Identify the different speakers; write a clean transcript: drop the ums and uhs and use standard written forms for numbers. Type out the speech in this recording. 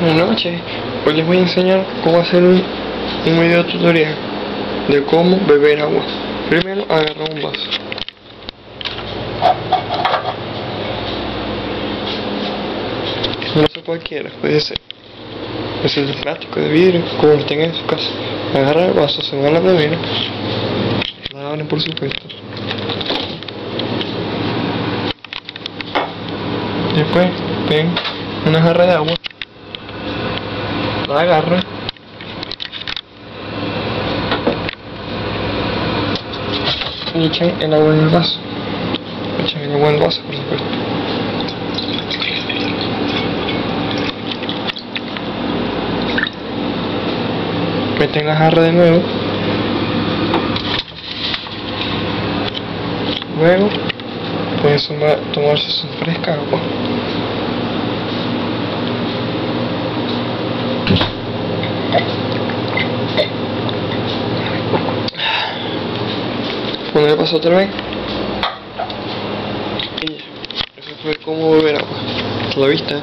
Speaker 1: Buenas noches, hoy les voy a enseñar cómo hacer un video tutorial de cómo beber agua. Primero agarra un vaso. Un vaso cualquiera, puede ser. Es de plástico, de vidrio, como lo tengan en su casa. Agarra el vaso, se va a la nevera. La abren por supuesto. Después ven una jarra de agua. La agarra y echan el agua en el vaso. Echan el agua en el vaso, por supuesto. Meten la jarra de nuevo. Luego pueden tomarse su fresca agua. Poner el vaso otra vez. Y ya. Eso fue como beber agua. A la vista.